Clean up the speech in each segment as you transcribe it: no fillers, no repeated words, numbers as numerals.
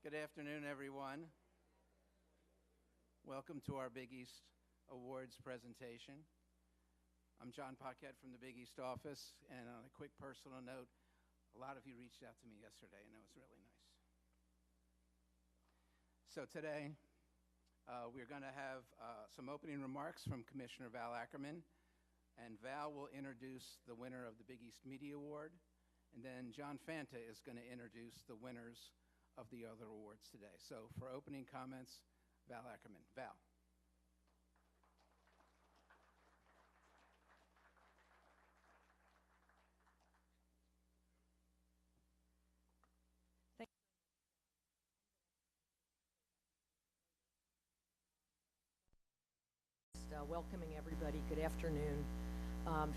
Good afternoon, everyone. Welcome to our Big East Awards presentation. I'm John Paquette from the Big East office, and on a quick personal note, a lot of you reached out to me yesterday, and it was really nice. So today, we're going to have some opening remarks from Commissioner Val Ackerman, and Val will introduce the winner of the Big East Media Award, and then John Fanta is going to introduce the winners of the other awards today. So for opening comments, Val Ackerman. Val. Welcoming everybody. Good afternoon.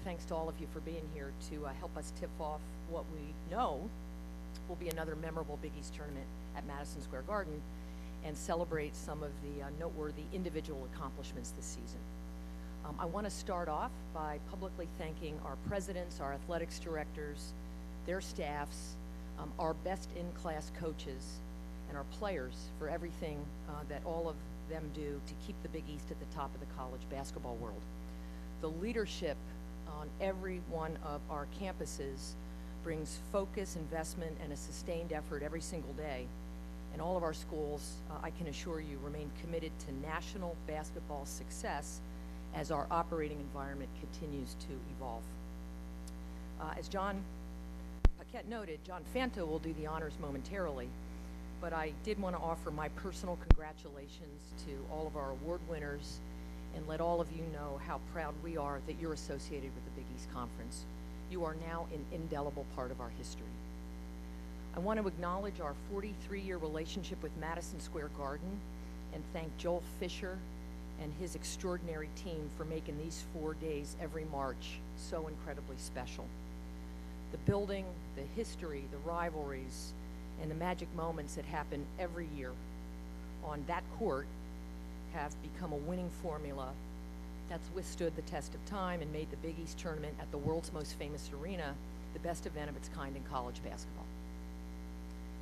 Thanks to all of you for being here to help us tip off what we know will be another memorable Big East tournament at Madison Square Garden and celebrate some of the noteworthy individual accomplishments this season. I want to start off by publicly thanking our presidents, our athletics directors, their staffs, our best-in-class coaches, and our players for everything that all of them do to keep the Big East at the top of the college basketball world. The leadership on every one of our campuses brings focus, investment, and a sustained effort every single day. And all of our schools, I can assure you, remain committed to national basketball success as our operating environment continues to evolve. As John Paquette noted, John Fanta will do the honors momentarily, but I did want to offer my personal congratulations to all of our award winners and let all of you know how proud we are that you're associated with the Big East Conference. You are now an indelible part of our history. I want to acknowledge our 43-year relationship with Madison Square Garden and thank Joel Fisher and his extraordinary team for making these 4 days every March so incredibly special. The building, the history, the rivalries, and the magic moments that happen every year on that court have become a winning formula that's withstood the test of time and made the Big East tournament at the world's most famous arena the best event of its kind in college basketball.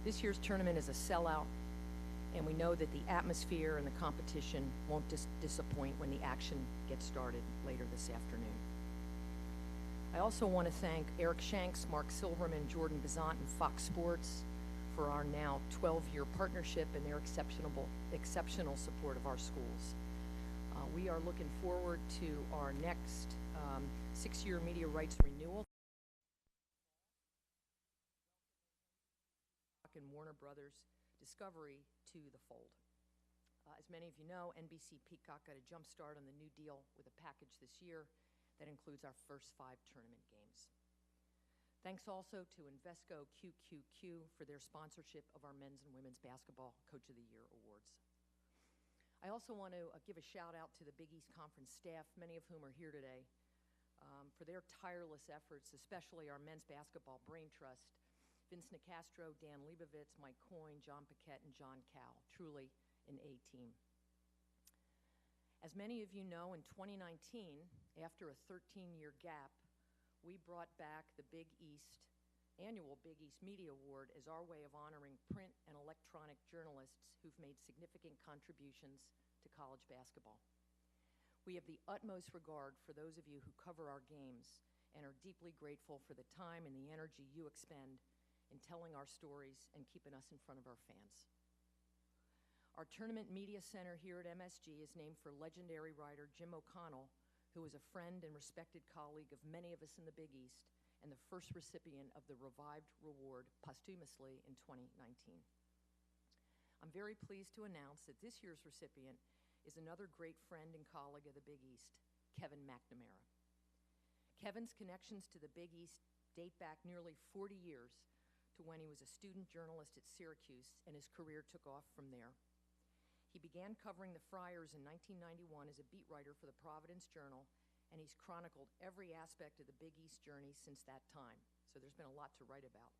This year's tournament is a sellout, and we know that the atmosphere and the competition won't disappoint when the action gets started later this afternoon. I also want to thank Eric Shanks, Mark Silverman, Jordan Bizant, and Fox Sports for our now 12-year partnership and their exceptional support of our schools. We are looking forward to our next 6-year media rights renewal. And Warner Brothers Discovery to the fold. As many of you know, NBC Peacock got a jump start on the new deal with a package this year that includes our first 5 tournament games. Thanks also to Invesco QQQ for their sponsorship of our men's and women's basketball Coach of the Year awards. I also want to give a shout out to the Big East Conference staff, many of whom are here today, for their tireless efforts, especially our men's basketball brain trust, Vince Nicastro, Dan Leibovitz, Mike Coyne, John Paquette, and John Cowell. Truly an A-team. As many of you know, in 2019, after a 13-year gap, we brought back the annual Big East Media Award as our way of honoring print and electronic journalists who've made significant contributions to college basketball. We have the utmost regard for those of you who cover our games and are deeply grateful for the time and the energy you expend in telling our stories and keeping us in front of our fans. Our Tournament Media Center here at MSG is named for legendary writer Jim O'Connell, who was a friend and respected colleague of many of us in the Big East and the first recipient of the Revived Reward posthumously in 2019. I'm very pleased to announce that this year's recipient is another great friend and colleague of the Big East, Kevin McNamara. Kevin's connections to the Big East date back nearly 40 years to when he was a student journalist at Syracuse, and his career took off from there. He began covering the Friars in 1991 as a beat writer for the Providence Journal, and he's chronicled every aspect of the Big East journey since that time, so there's been a lot to write about.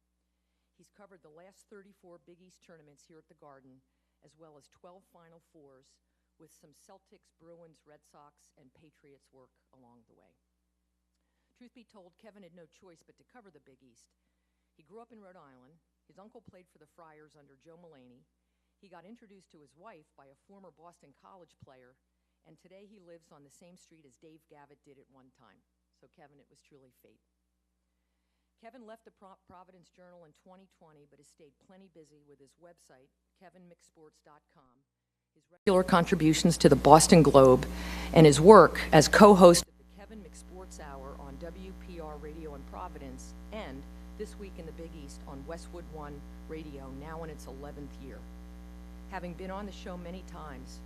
He's covered the last 34 Big East tournaments here at the Garden, as well as 12 Final Fours, with some Celtics, Bruins, Red Sox, and Patriots work along the way. Truth be told, Kevin had no choice but to cover the Big East. He grew up in Rhode Island. His uncle played for the Friars under Joe Mullaney, He got introduced to his wife by a former Boston College player, and today he lives on the same street as Dave Gavitt did at one time. So Kevin, it was truly fate. Kevin left the Providence Journal in 2020, but has stayed plenty busy with his website, kevinmcsports.com, his regular contributions to the Boston Globe, and his work as co-host of the Kevin McSports Hour on WPR Radio in Providence, and This Week in the Big East on Westwood One Radio, now in its 11th year. Having been on the show many times,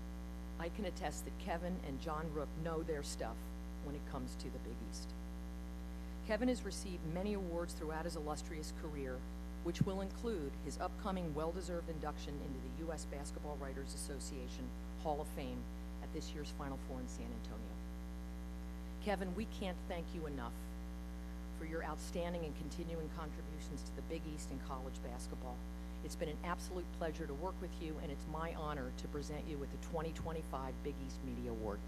I can attest that Kevin and John Rook know their stuff when it comes to the Big East. Kevin has received many awards throughout his illustrious career, which will include his upcoming well-deserved induction into the U.S. Basketball Writers Association Hall of Fame at this year's Final Four in San Antonio. Kevin, we can't thank you enough for your outstanding and continuing contributions to the Big East and college basketball. It's been an absolute pleasure to work with you, and it's my honor to present you with the 2025 Big East Media Award.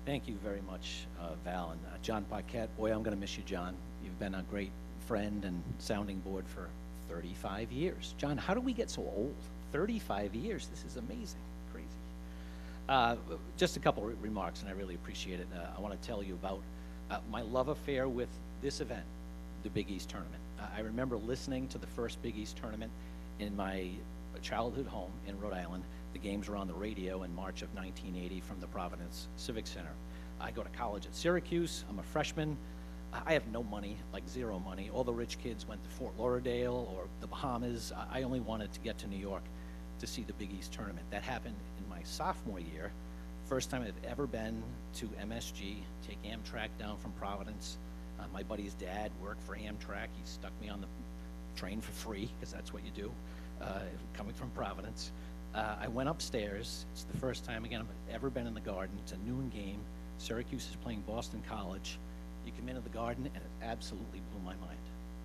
Thank you very much, Val. And John Paquette, boy, I'm going to miss you, John. You've been a great friend and sounding board for 35 years. John, how do we get so old? 35 years. This is amazing. Crazy. Just a couple remarks, and I really appreciate it. I want to tell you about my love affair with this event, the Big East Tournament. I remember listening to the first Big East Tournament in my childhood home in Rhode Island. The games were on the radio in March of 1980 from the Providence Civic Center. I go to college at Syracuse. I'm a freshman. I have no money, like zero money. All the rich kids went to Fort Lauderdale or the Bahamas. I only wanted to get to New York to see the Big East Tournament. That happened in my sophomore year. First time I've ever been to MSG, take Amtrak down from Providence. My buddy's dad worked for Amtrak. He stuck me on the train for free, because that's what you do, coming from Providence. I went upstairs. It's the first time, again, I've ever been in the Garden. It's a noon game. Syracuse is playing Boston College. You come into the Garden, and it absolutely blew my mind.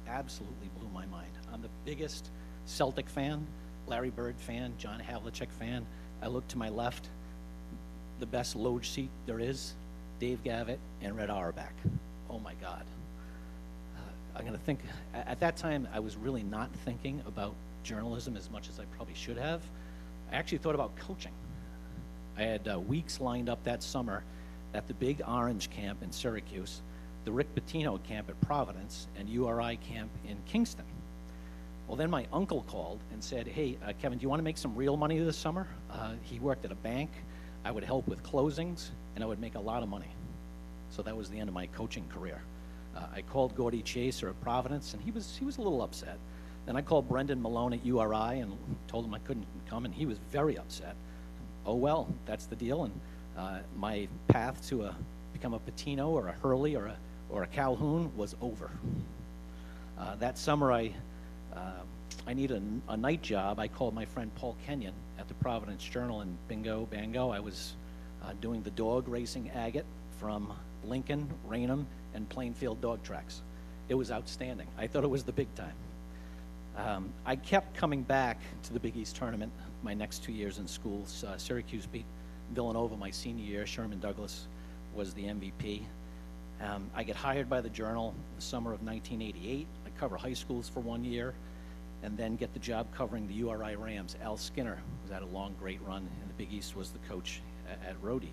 Absolutely blew my mind. I'm the biggest Celtic fan, Larry Bird fan, John Havlicek fan. I look to my left, the best loge seat there is, Dave Gavitt and Red Auerbach. Oh my God. I'm gonna think, at that time, I was really not thinking about journalism as much as I probably should have. I actually thought about coaching. I had weeks lined up that summer at the Big Orange camp in Syracuse, the Rick Pitino camp at Providence, and URI camp in Kingston. Well, then my uncle called and said, hey, Kevin, do you want to make some real money this summer? He worked at a bank. I would help with closings, and I would make a lot of money. So that was the end of my coaching career. I called Gordy Chaser at Providence, and he was a little upset. Then I called Brendan Malone at URI and told him I couldn't come, and he was very upset. Oh well, that's the deal, and my path to become a Pitino or a Hurley or a Calhoun was over. That summer I needed a night job. I called my friend Paul Kenyon at the Providence Journal, and bingo, bango, I was doing the dog racing agate from Lincoln, Raynham, and Plainfield dog tracks. It was outstanding. I thought it was the big time. I kept coming back to the Big East Tournament my next 2 years in school. Syracuse beat Villanova my senior year. Sherman Douglas was the MVP. I get hired by the Journal in the summer of 1988. I cover high schools for 1 year, and then get the job covering the URI Rams. Al Skinner was at a long, great run in the Big East, was the coach at Rhodey.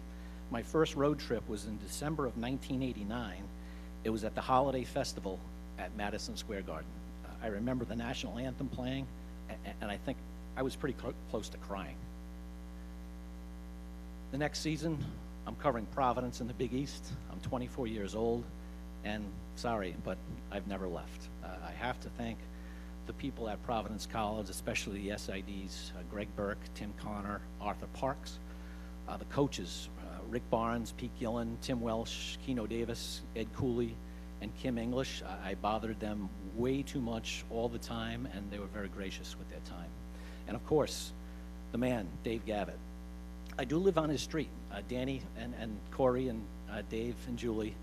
My first road trip was in December of 1989. It was at the Holiday Festival at Madison Square Garden. I remember the national anthem playing, and I think I was pretty close to crying. The next season, I'm covering Providence in the Big East. I'm 24 years old, and sorry, but I've never left. I have to thank the people at Providence College, especially the SIDs, Greg Burke, Tim Connor, Arthur Parks, the coaches, Rick Barnes, Pete Gillen, Tim Welsh, Keno Davis, Ed Cooley, and Kim English. I bothered them way too much all the time, and they were very gracious with their time. And of course, the man, Dave Gavitt. I do live on his street. Danny and Corey and Dave and Julie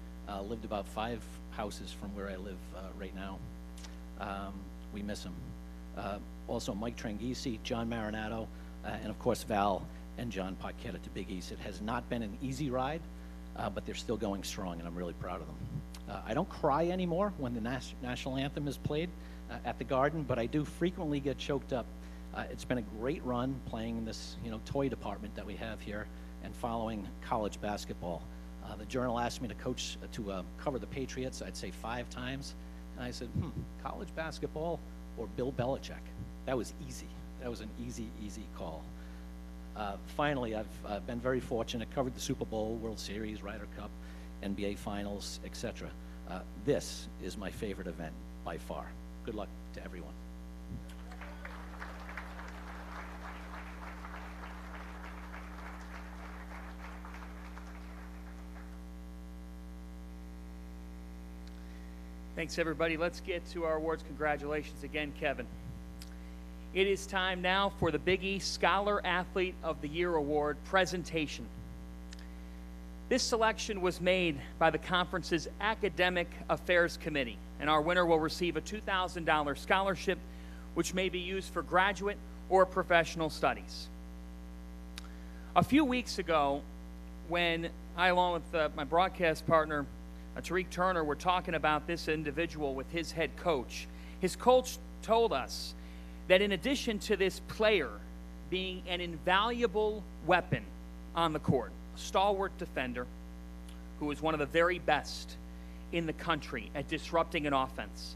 lived about 5 houses from where I live right now. We miss him. Also, Mike Tranghese, John Marinato, and of course Val and John Paquette at the Big East. It has not been an easy ride, but they're still going strong, and I'm really proud of them. I don't cry anymore when the national anthem is played at the Garden, but I do frequently get choked up. It's been a great run playing in this, toy department that we have here and following college basketball. The Journal asked me to cover the Patriots, I'd say 5 times. And I said, college basketball or Bill Belichick? That was easy. That was an easy call. Finally, I've been very fortunate, covered the Super Bowl, World Series, Ryder Cup, NBA Finals, etc. This is my favorite event by far. Good luck to everyone. Thanks, everybody. Let's get to our awards. Congratulations again, Kevin. It is time now for the Big East Scholar Athlete of the Year Award presentation. This selection was made by the conference's Academic Affairs Committee, and our winner will receive a $2,000 scholarship, which may be used for graduate or professional studies. A few weeks ago, when I, along with my broadcast partner, Tariq Turner, were talking about this individual with his head coach, his coach told us that in addition to this player being an invaluable weapon on the court, a stalwart defender who is one of the very best in the country at disrupting an offense,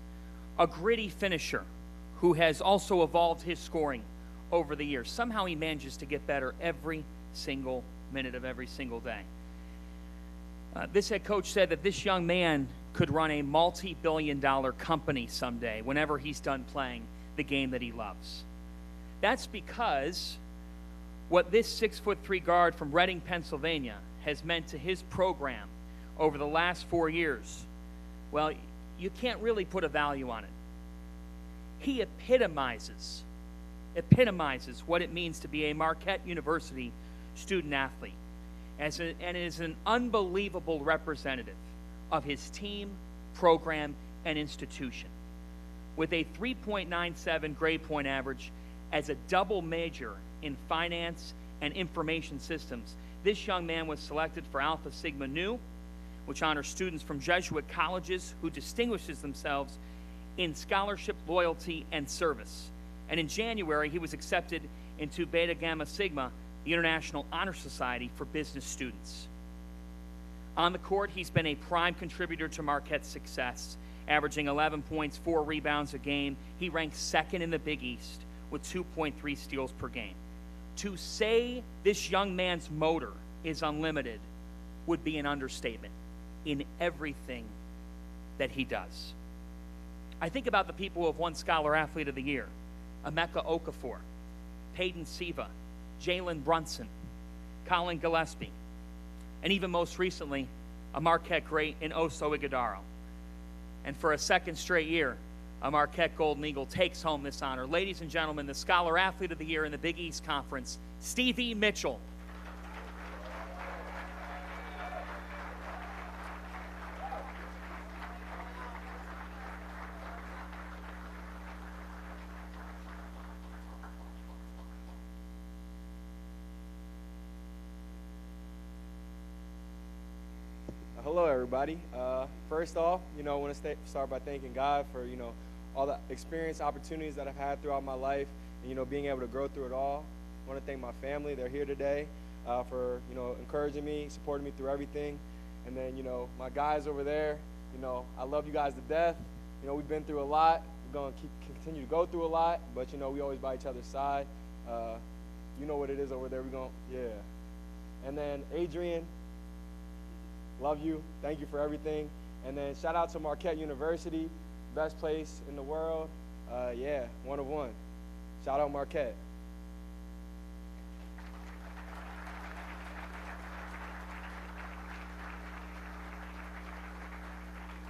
a gritty finisher who has also evolved his scoring over the years. Somehow he manages to get better every single minute of every single day. This head coach said that this young man could run a multi-billion-dollar company someday whenever he's done playing the game that he loves. That's because what this 6'3" guard from Reading, Pennsylvania has meant to his program over the last 4 years, well, you can't really put a value on it. He epitomizes what it means to be a Marquette University student athlete, and is an unbelievable representative of his team, program, and institution. With a 3.97 grade point average as a double major in finance and information systems, this young man was selected for Alpha Sigma Nu, which honors students from Jesuit colleges who distinguishes themselves in scholarship, loyalty, and service. And in January, he was accepted into Beta Gamma Sigma, the International Honor Society for Business Students. On the court, he's been a prime contributor to Marquette's success, averaging 11 points, 4 rebounds a game. He ranks second in the Big East with 2.3 steals per game. To say this young man's motor is unlimited would be an understatement in everything that he does. I think about the people who have won Scholar Athlete of the Year: Emeka Okafor, Peyton Siva, Jalen Brunson, Colin Gillespie, and even most recently, a Marquette great in Oso Ighodaro. And for a second straight year, a Marquette Golden Eagle takes home this honor. Ladies and gentlemen, the Scholar Athlete of the Year in the Big East Conference, Stevie Mitchell. Hello, everybody. First off, I want to start by thanking God for, all the experience, opportunities that I've had throughout my life, and, being able to grow through it all. I want to thank my family. They're here today for, encouraging me, supporting me through everything. And then, my guys over there, I love you guys to death. We've been through a lot. We're going to continue to go through a lot, but, we always by each other's side. You know what it is over there. Yeah. And then Adrian, love you. Thank you for everything. And then shout out to Marquette University, best place in the world. Yeah, 1 of 1. Shout out Marquette.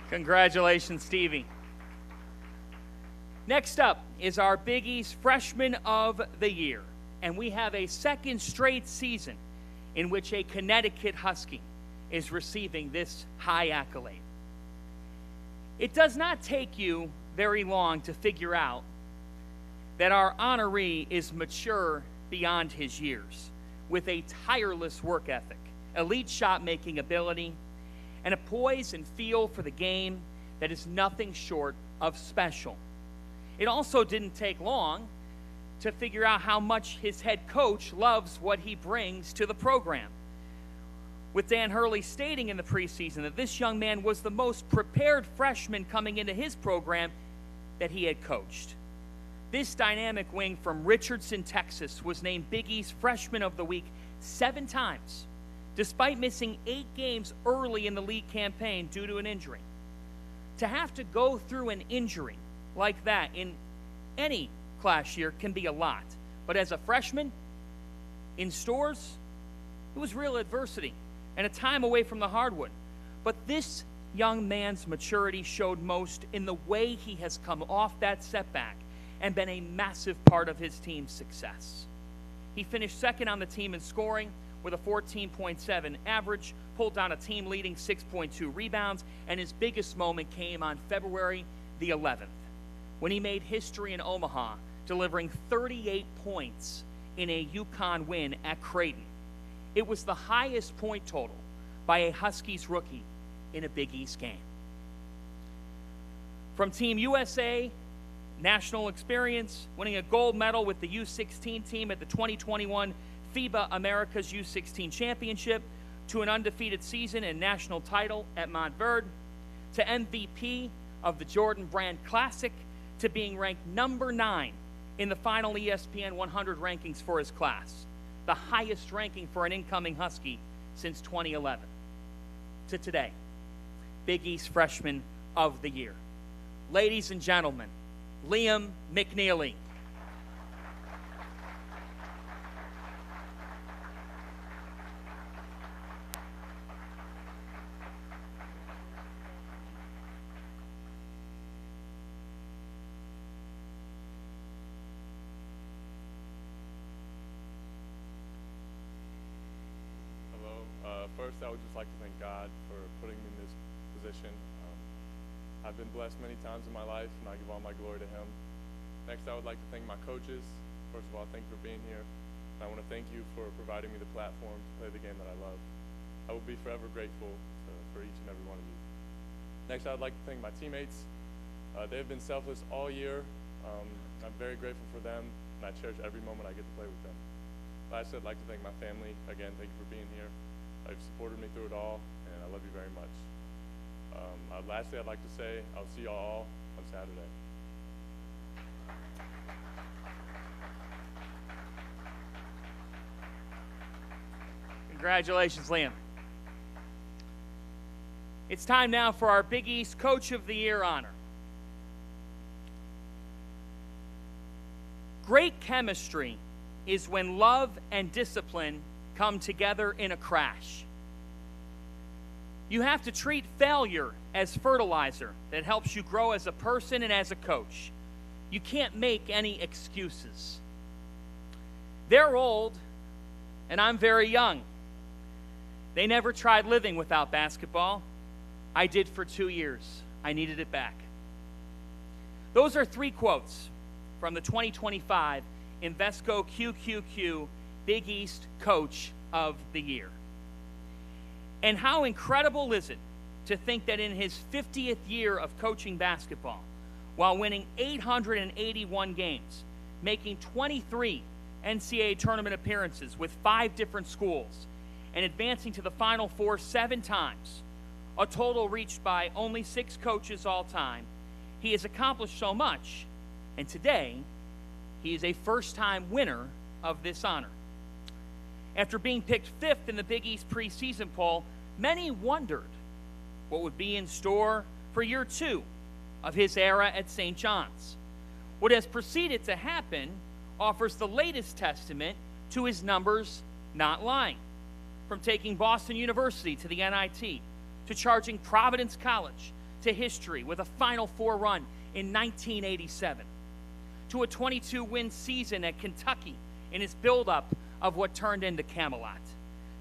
Congratulations, Stevie. Next up is our Big East Freshman of the Year. And we have a second straight season in which a Connecticut Husky is receiving this high accolade. It does not take you very long to figure out that our honoree is mature beyond his years, with a tireless work ethic, elite shot-making ability, and a poise and feel for the game that is nothing short of special. It also didn't take long to figure out how much his head coach loves what he brings to the program, with Dan Hurley stating in the preseason that this young man was the most prepared freshman coming into his program that he had coached. This dynamic wing from Richardson, Texas, was named Big East Freshman of the Week 7 times, despite missing 8 games early in the league campaign due to an injury. To have to go through an injury like that in any class year can be a lot. But as a freshman, in Storrs, it was real adversity and a time away from the hardwood. But this young man's maturity showed most in the way he has come off that setback and been a massive part of his team's success. He finished second on the team in scoring with a 14.7 average, pulled down a team-leading 6.2 rebounds, and his biggest moment came on February the 11th, when he made history in Omaha, delivering 38 points in a UConn win at Creighton. It was the highest point total by a Huskies rookie in a Big East game. From Team USA, national experience, winning a gold medal with the U16 team at the 2021 FIBA Americas U16 Championship, to an undefeated season and national title at Montverde, to MVP of the Jordan Brand Classic, to being ranked number 9 in the final ESPN 100 rankings for his class, the highest ranking for an incoming Husky since 2011. To today, Big East Freshman of the Year. Ladies and gentlemen, Liam McNeely. First, I would just like to thank God for putting me in this position. I've been blessed many times in my life, and I give all my glory to Him. Next, I would like to thank my coaches. First of all, thank you for being here. And I want to thank you for providing me the platform to play the game that I love. I will be forever grateful for each and every one of you. Next, I would like to thank my teammates. They have been selfless all year. I'm very grateful for them, and I cherish every moment I get to play with them. Lastly, I'd like to thank my family. Again, thank you for being here. You've supported me through it all, and I love you very much. Lastly, I'd like to say I'll see you all on Saturday. Congratulations, Liam. It's time now for our Big East Coach of the Year honor. Great chemistry is when love and discipline come together in a crash. You have to treat failure as fertilizer that helps you grow as a person and as a coach. You can't make any excuses. They're old, and I'm very young. They never tried living without basketball. I did for 2 years. I needed it back. Those are 3 quotes from the 2025 Invesco QQQ Big East Coach of the Year. And how incredible is it to think that in his 50th year of coaching basketball, while winning 881 games, making 23 NCAA tournament appearances with 5 different schools, and advancing to the Final Four 7 times, a total reached by only 6 coaches all time, he has accomplished so much, and today, he is a first-time winner of this honor. After being picked 5th in the Big East preseason poll, many wondered what would be in store for year 2 of his era at St. John's. What has proceeded to happen offers the latest testament to his numbers not lying. From taking Boston University to the NIT, to charging Providence College to history with a Final Four run in 1987, to a 22-win season at Kentucky in his buildup of what turned into Camelot,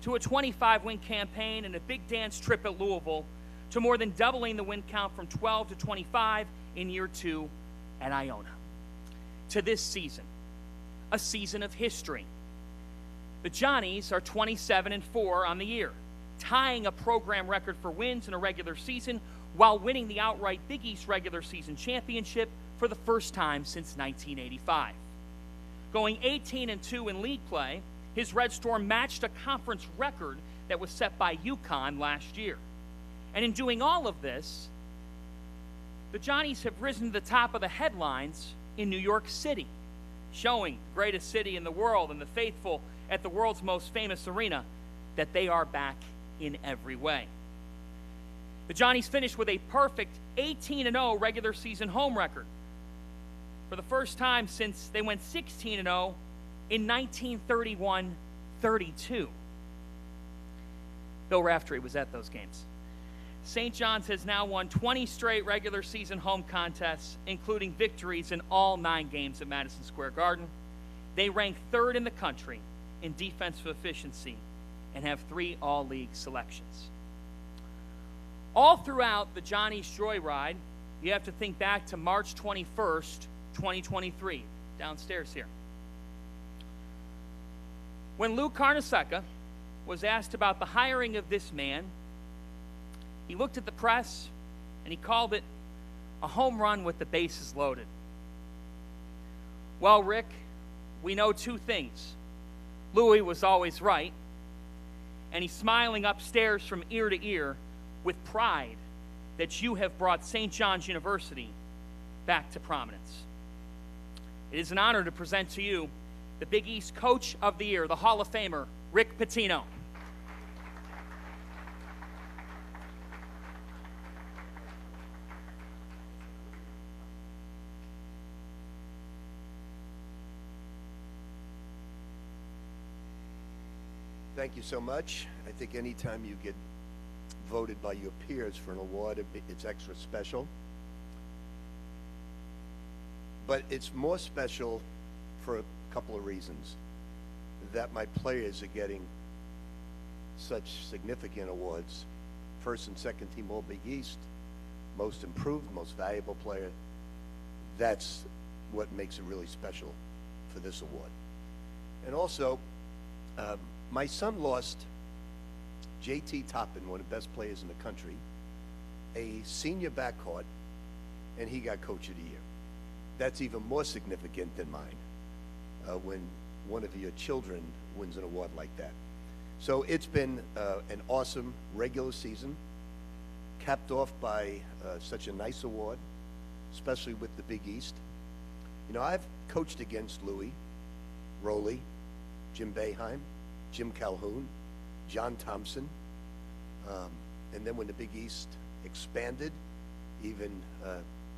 to a 25-win campaign and a big dance trip at Louisville, to more than doubling the win count from 12 to 25 in year 2 at Iona. To this season, a season of history. The Johnnies are 27-4 on the year, tying a program record for wins in a regular season while winning the outright Big East regular season championship for the first time since 1985. Going 18-2 in league play, his Red Storm matched a conference record that was set by UConn last year. And in doing all of this, the Johnnies have risen to the top of the headlines in New York City, showing the greatest city in the world and the faithful at the world's most famous arena that they are back in every way. The Johnnies finished with a perfect 18-0 regular season home record for the first time since they went 16-0 in 1931-32. Bill Raftery was at those games. St. John's has now won 20 straight regular season home contests, including victories in all 9 games at Madison Square Garden. They rank 3rd in the country in defensive efficiency and have 3 all-league selections. All throughout the Johnnies Joyride, you have to think back to March 21st, 2023, downstairs here. When Lou Carnesecca was asked about the hiring of this man, he looked at the press and he called it a home run with the bases loaded. Well, Rick, we know 2 things. Louis was always right, and he's smiling upstairs from ear to ear with pride that you have brought St. John's University back to prominence. It is an honor to present to you the Big East Coach of the Year, the Hall of Famer, Rick Pitino. Thank you so much. I think anytime you get voted by your peers for an award, it's extra special. But it's more special for a couple of reasons. That my players are getting such significant awards. First and second team All Big East, most improved, most valuable player. That's what makes it really special for this award. And also, my son lost J.T. Toppin, one of the best players in the country, a senior backcourt, and he got Coach of the Year. That's even more significant than mine, when one of your children wins an award like that. So it's been an awesome regular season, capped off by such a nice award, especially with the Big East. You know, I've coached against Louis, Rowley, Jim Boeheim, Jim Calhoun, John Thompson, and then when the Big East expanded, even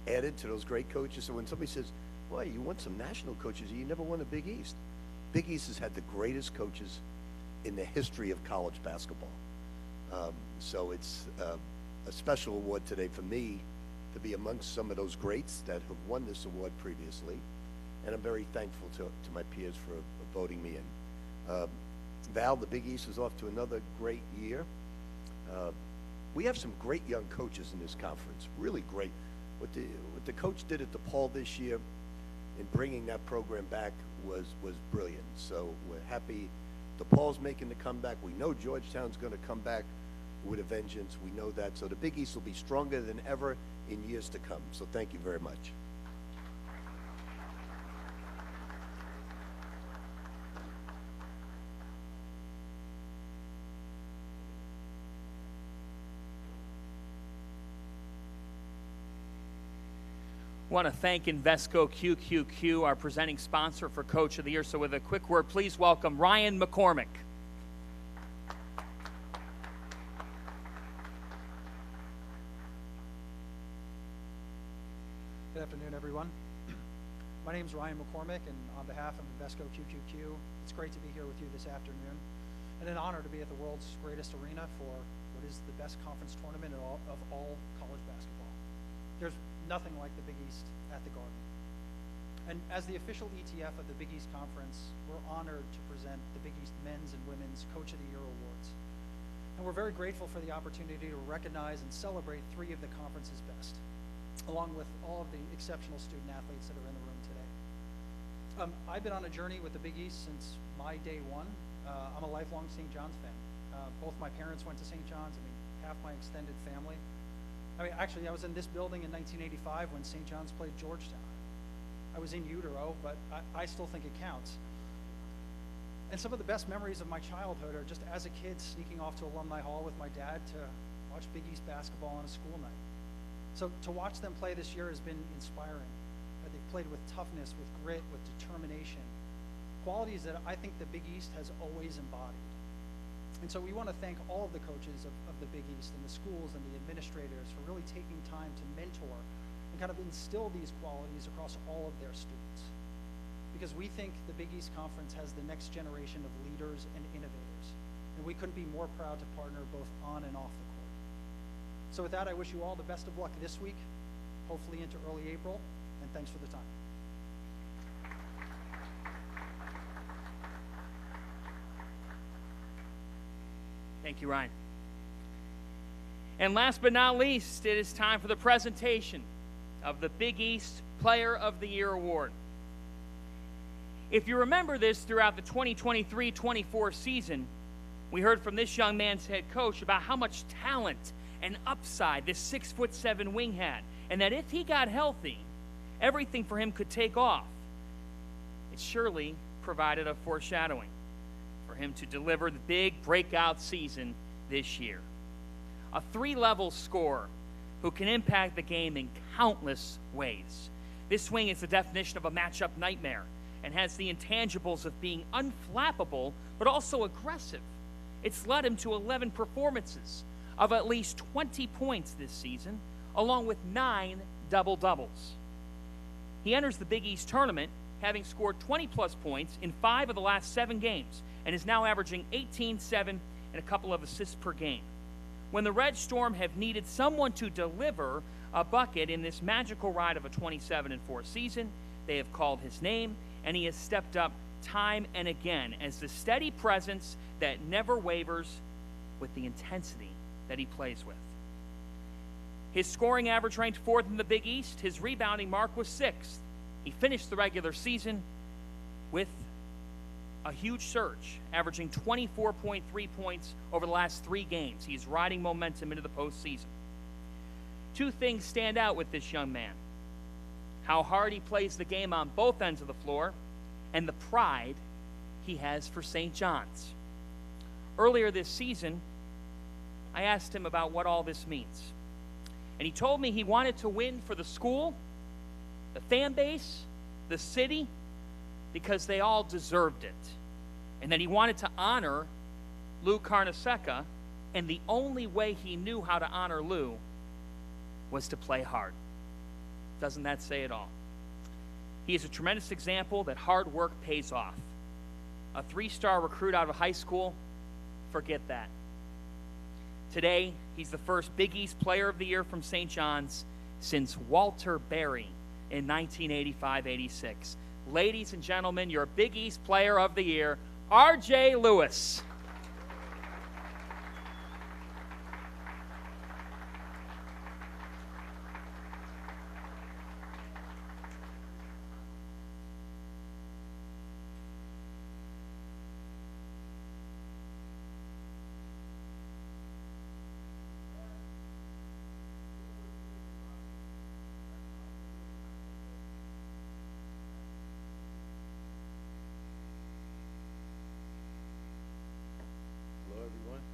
added to those great coaches. So when somebody says, well, you won some national coaches, you never won a Big East. Big East has had the greatest coaches in the history of college basketball. So it's a special award today for me to be amongst some of those greats that have won this award previously. And I'm very thankful to my peers for voting me in. Val, the Big East is off to another great year. We have some great young coaches in this conference, really great. What the coach did at DePaul this year in bringing that program back was brilliant. So we're happy DePaul's making the comeback. We know Georgetown's going to come back with a vengeance. We know that. So the Big East will be stronger than ever in years to come. So thank you very much. I want to thank Invesco QQQ, our presenting sponsor for Coach of the Year. So with a quick word, please welcome Ryan McCormick. Good afternoon, everyone. My name is Ryan McCormick, and on behalf of Invesco QQQ, it's great to be here with you this afternoon, and an honor to be at the world's greatest arena for what is the best conference tournament of all college basketball. There's nothing like the Big East at the Garden. And as the official ETF of the Big East Conference, we're honored to present the Big East Men's and Women's Coach of the Year Awards. And we're very grateful for the opportunity to recognize and celebrate 3 of the conference's best, along with all of the exceptional student athletes that are in the room today. I've been on a journey with the Big East since my day one. I'm a lifelong St. John's fan. Both my parents went to St. John's. I mean, half my extended family. I mean, actually, I was in this building in 1985 when St. John's played Georgetown. I was in utero, but I still think it counts. And some of the best memories of my childhood are just as a kid sneaking off to Alumni Hall with my dad to watch Big East basketball on a school night. So to watch them play this year has been inspiring. They've played with toughness, with grit, with determination, qualities that I think the Big East has always embodied. And so we want to thank all of the coaches of the Big East and the schools and the administrators for really taking time to mentor and kind of instill these qualities across all of their students. Because we think the Big East Conference has the next generation of leaders and innovators. And we couldn't be more proud to partner both on and off the court. So with that, I wish you all the best of luck this week, hopefully into early April, and thanks for the time. Thank you, Ryan. And last but not least, it is time for the presentation of the Big East Player of the Year Award. If you remember this throughout the 2023-24 season, we heard from this young man's head coach about how much talent and upside this 6'7" wing had, and that if he got healthy, everything for him could take off. It surely provided a foreshadowing for him to deliver the big breakout season this year. A 3-level scorer who can impact the game in countless ways. This swing is the definition of a matchup nightmare and has the intangibles of being unflappable but also aggressive. It's led him to 11 performances of at least 20 points this season, along with 9 double-doubles. He enters the Big East tournament having scored 20-plus points in 5 of the last 7 games and is now averaging 18, 7, and a couple of assists per game. When the Red Storm have needed someone to deliver a bucket in this magical ride of a 27-4 season, they have called his name, and he has stepped up time and again as the steady presence that never wavers with the intensity that he plays with. His scoring average ranked 4th in the Big East. His rebounding mark was 6th. He finished the regular season with a huge surge, averaging 24.3 points over the last 3 games. He's riding momentum into the postseason. 2 things stand out with this young man: how hard he plays the game on both ends of the floor, and the pride he has for St. John's. Earlier this season, I asked him about what all this means. And he told me he wanted to win for the school, the fan base, the city, because they all deserved it. And that he wanted to honor Lou Carnesecca, and the only way he knew how to honor Lou was to play hard. Doesn't that say it all? He is a tremendous example that hard work pays off. A 3-star recruit out of high school, forget that. Today, he's the first Big East Player of the Year from St. John's since Walter Berry in 1985-86. Ladies and gentlemen, your Big East Player of the Year, R.J. Lewis. Hello, everyone.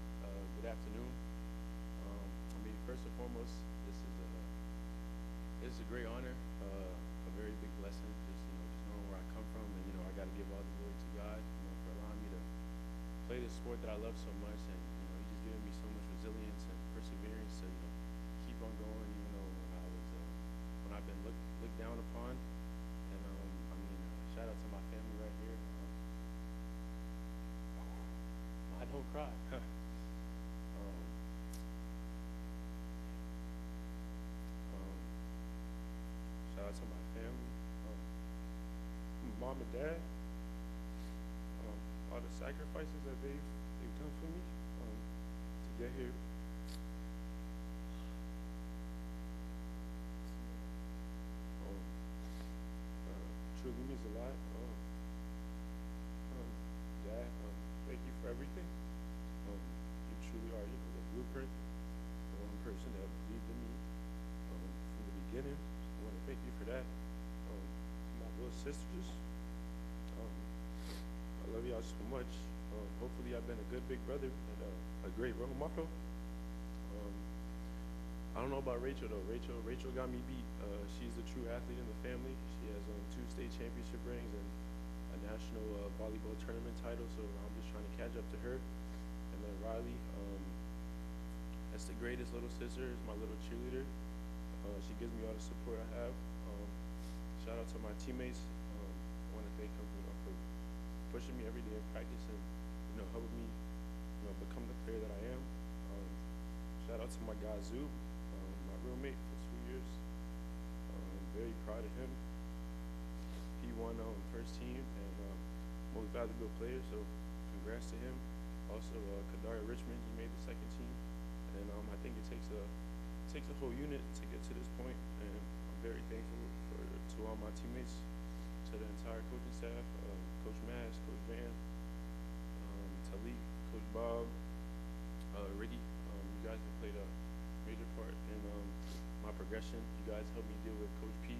Good afternoon. I mean, first and foremost, this is a great honor, a very big blessing. Just knowing where I come from, and I got to give all the glory to God, for allowing me to play this sport that I love so much, and He's just given me so much resilience and perseverance to keep on going, even though when I've been looked down upon. And shout out to my family right here. I don't cry. Shout out to my family, mom and dad, all the sacrifices that they've done for me to get here. Truly means a lot. Dad, thank you for everything. You truly are, the blueprint, the one person that believed in me from the beginning. I want to thank you for that. My little sisters, I love y'all so much. Hopefully, I've been a good big brother and a great role model. I don't know about Rachel though. Rachel got me beat. She's the true athlete in the family. She has 2 state championship rings and a national volleyball tournament title. So I'm just trying to catch up to her. And then Riley, that's the greatest little sister. Is my little cheerleader. She gives me all the support I have. Shout out to my teammates. I want to thank them, for pushing me every day in practice and helping me, become the player that I am. Shout out to my guy Zoo, my roommate for 2 years. Very proud of him. He won first team and most valuable player, so congrats to him. Also, Kadari Richmond, he made the second team, and I think it takes a whole unit to get to this point, and I'm very thankful to all my teammates, to the entire coaching staff, Coach Mass, Coach Van, Talik, Coach Bob, Ricky. You guys have played a major part in my progression. You guys helped me deal with Coach P.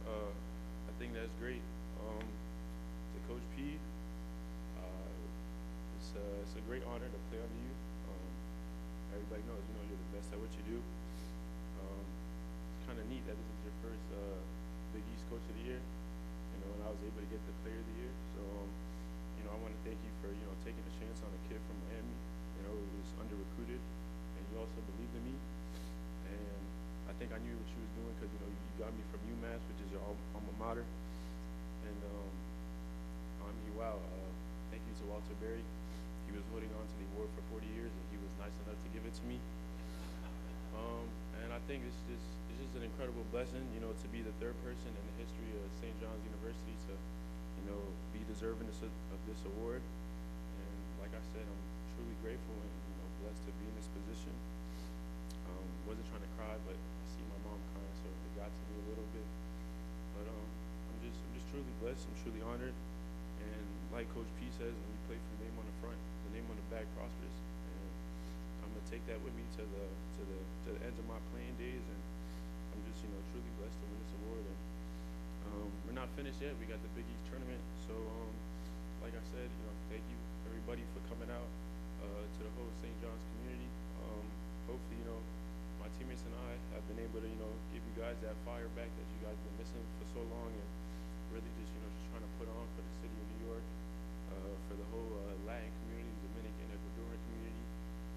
I think that's great. To Coach P, it's a great honor to play under you. Everybody knows, you're the best at what you do. It's kind of neat that this is your first Big East Coach of the Year, and I was able to get the Player of the Year. So, I want to thank you for, taking a chance on a kid from Miami, who was under-recruited, and you also believed in me. And I think I knew what you was doing because, you got me from UMass, which is your alma mater. And, thank you to Walter Berry. He was holding on to the award for 40 years, and he was nice enough to give it to me. And I think it's just an incredible blessing, to be the 3rd person in the history of St. John's University to, be deserving of this award. And like I said, I'm truly grateful and, blessed to be in this position. Wasn't trying to cry, but I see my mom crying, so it got to me a little bit. But I'm just truly blessed. I'm truly honored. And like Coach P says, when you play for the name on the front, the name on the back prospers. And I'm gonna take that with me to the ends of my playing days. And I'm just truly blessed to win this award. And we're not finished yet. We got the Big East tournament. So like I said, thank you everybody for coming out to the whole St. John's community. Hopefully, my teammates and I have been able to, give you guys that fire back that you guys been missing for so long, and really just, just trying to put on for the city of New York, for the whole Latin community, Dominican, Ecuadorian community,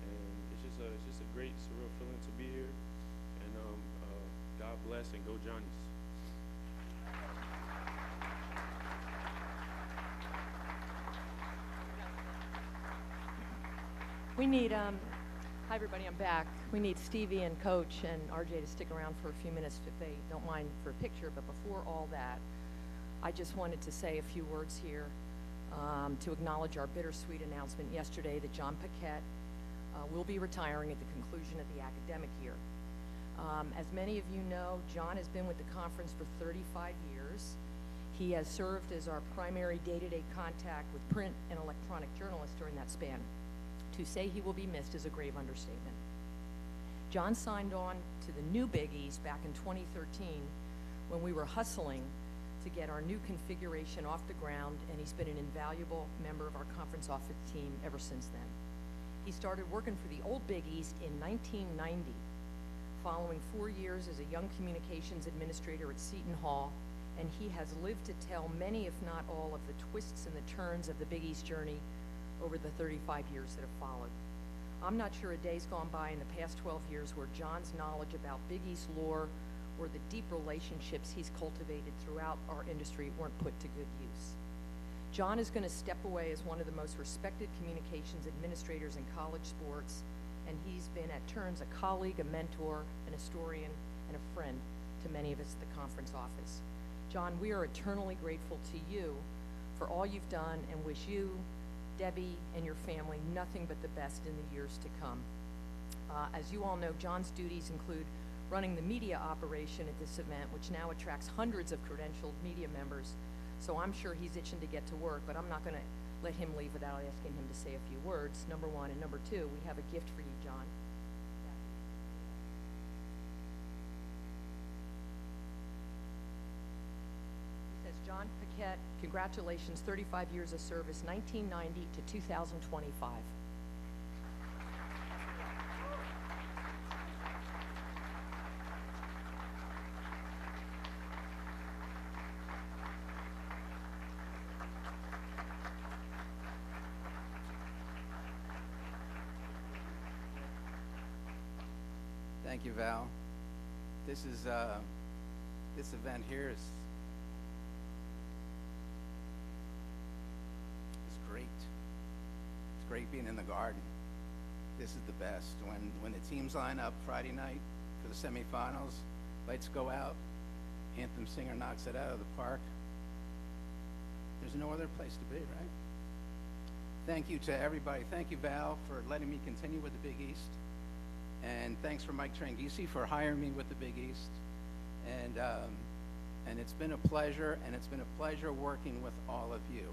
and it's just a great, surreal feeling to be here. And God bless and go Johnnies. We need, hi everybody, I'm back. We need Stevie and Coach and RJ to stick around for a few minutes if they don't mind for a picture. But before all that, I just wanted to say a few words here to acknowledge our bittersweet announcement yesterday that John Paquette will be retiring at the conclusion of the academic year. As many of you know, John has been with the conference for 35 years. He has served as our primary day-to-day contact with print and electronic journalists during that span. To say he will be missed is a grave understatement. John signed on to the new Big East back in 2013 when we were hustling to get our new configuration off the ground, and he's been an invaluable member of our conference office team ever since then. He started working for the old Big East in 1990, following 4 years as a young communications administrator at Seton Hall, and he has lived to tell many, if not all, of the twists and the turns of the Big East journey over the 35 years that have followed. I'm not sure a day's gone by in the past 12 years where John's knowledge about Big East lore or the deep relationships he's cultivated throughout our industry weren't put to good use. John is going to step away as one of the most respected communications administrators in college sports, and he's been at turns a colleague, a mentor, an historian, and a friend to many of us at the conference office. John, we are eternally grateful to you for all you've done and wish you, Debbie and your family nothing but the best in the years to come. As you all know, John's duties include running the media operation at this event, which now attracts hundreds of credentialed media members. So I'm sure he's itching to get to work, but I'm not going to let him leave without asking him to say a few words, number one. And number two, we have a gift for you, John. It says, John Paquette, congratulations, 35 years of service, 1990 to 2025. Thank you, Val. This is, this event here is great. It's great being in the Garden. This is the best. When the teams line up Friday night for the semifinals, lights go out, anthem singer knocks it out of the park. There's no other place to be, right? Thank you to everybody. Thank you, Val, for letting me continue with the Big East. And thanks for Mike Tranghese for hiring me with the Big East. And it's been a pleasure, and it's been a pleasure working with all of you.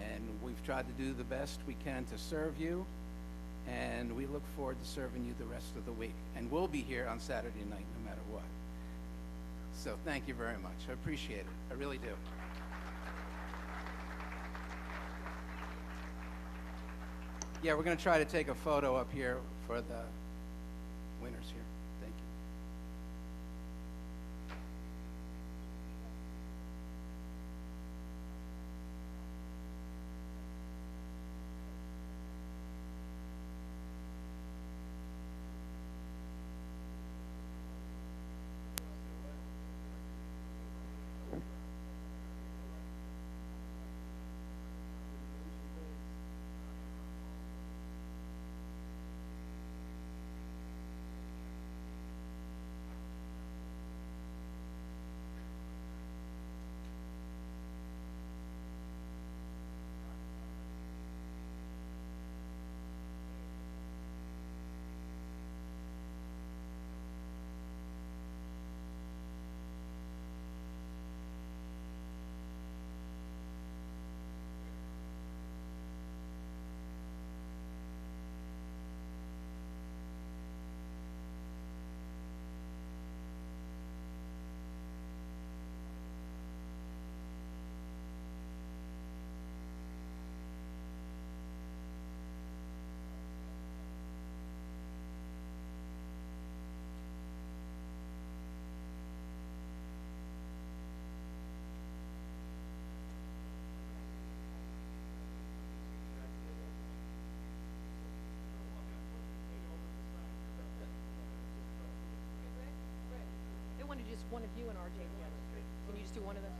And we've tried to do the best we can to serve you, and we look forward to serving you the rest of the week. And we'll be here on Saturday night no matter what. So thank you very much. I appreciate it. I really do. Yeah, we're going to try to take a photo up here for the winners here. Thank you. They wanted just one of you and RJ together. Can you just do one of those?